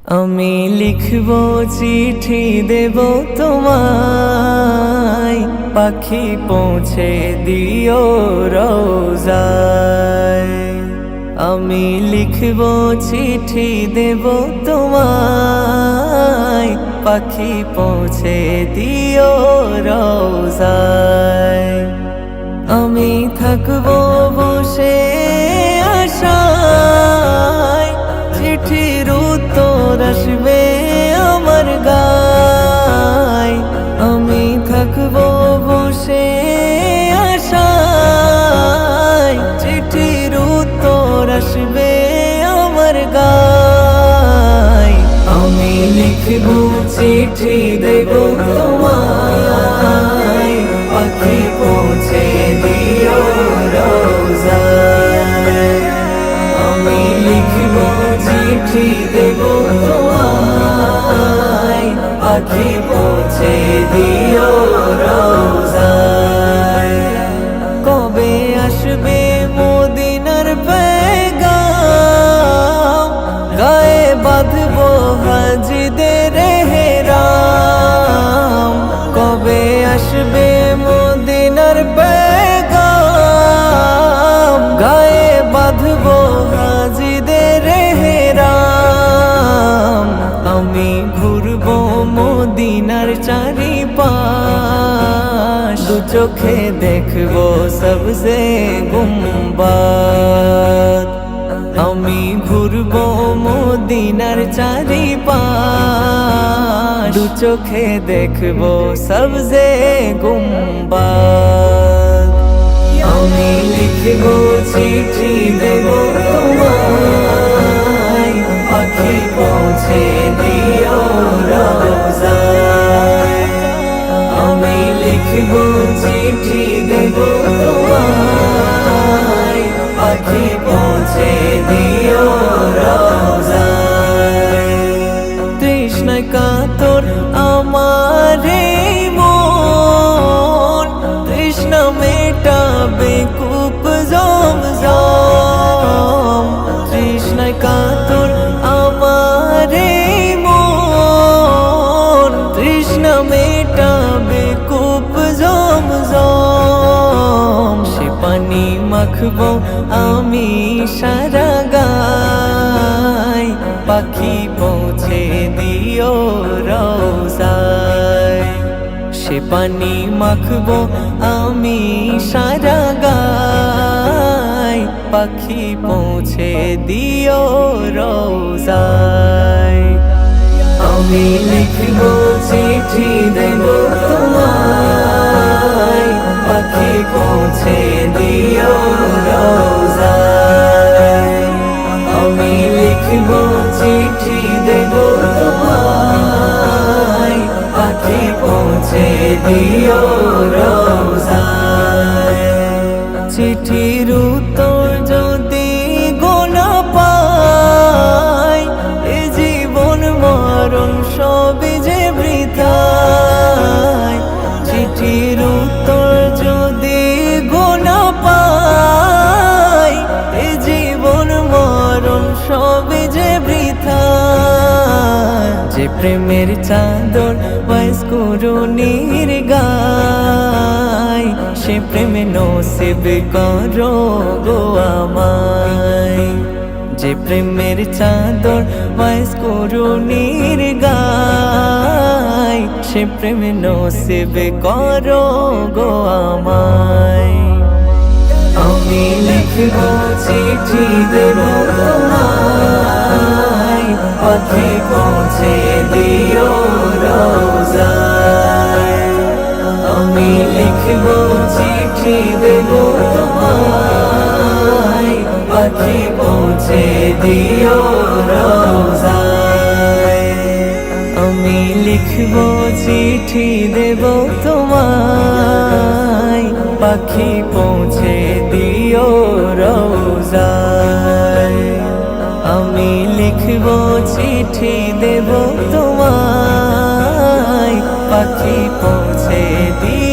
আমি লিখব চিঠি দেব তোমায়, পাখি পৌঁছে দিও রোজায়। আমি লিখব চিঠি দেব তোমায়, পাখি পৌঁছে দিও রোজায়। আমি থাকব বসে আশায়, চিঠির উত্তর আসবে আমার গায়। আমি থাকব বসে আশায়, চিঠির উত্তর আসবে আমার গায়। আমি লিখব চিঠি দেব তোমায়, পাখি পৌঁছে দিও রোজায়। আমি লিখব চিঠি দেব তোমায়, পাখি পৌঁছে দিও রোজায়। কবে আসবে মদিনার পেগাম, গায়ে বাঁধব হাজিদের হেরাম। কবে আসবে মদিনার পেগাম, গায়ে বাঁধব হাজিদের হেরাম। আমি ঘুরব মদিনার চারিপাশ, দু চোখে দেখব সবজে গুম্বাদ। আমি ঘুরব মদিনার চারিপাশ, দু চোখে দেখব সবজে গুম্বাদ। আমি লিখব চিঠি দেব তোমায়, পাখি পৌঁছে দিও রোজায়। আমি লিখব চিঠি দেব তোমায়, পাখি পৌঁছে দিও রোজায়। তৃষ্ণায় কাতর আমার এই মন, তৃষ্ণা মেটাবে কূপ জমজম। তৃষ্ণায় কাতর আমার এই মন, তৃষ্ণা মেটাবে কূপ জমজম। সে পানি মাখব আমি সারা গায়, পাখি পৌঁছে দিও রোজায়। সে পানি মাখব আমি সারা গায়, পাখি পৌঁছে দিও রোজায়। আমি লিখব চিঠি দেব তোমায়, পাখি পৌঁছে দিও রোজায়। আমি লিখব চিঠি দেব তোমায়, পাখি পৌঁছে দিও রোজায়। চিঠির উত্তর যদি গোনা পাই, এ জীবন মরণ সবই যে বৃথায়। চিঠির উত্তর যদি গোনা পাই, এ জীবন মরণ সবই যে বৃথায়। যে প্রেমের চাদর বয়স করুণীর গায়, সে প্রেমে নসিব করো গো আমায়। যে প্রেমের চাদর বয়স করুণীর গায়, সে প্রেমে নসিব করো গো আমায়। আমি লিখব চিঠি দেব তোমায়, পাখি পৌঁছে দিও রোজায়। আমি লিখব চিঠি দেব তোমায়, পাখি পৌঁছে দিও রোজায়। আমি লিখব চিঠি দেব তোমায়, পাখি পৌঁছে দিও রোজায়। আমি লিখব চিঠি দেব তোমায়, পাখি পৌঁছে দিও।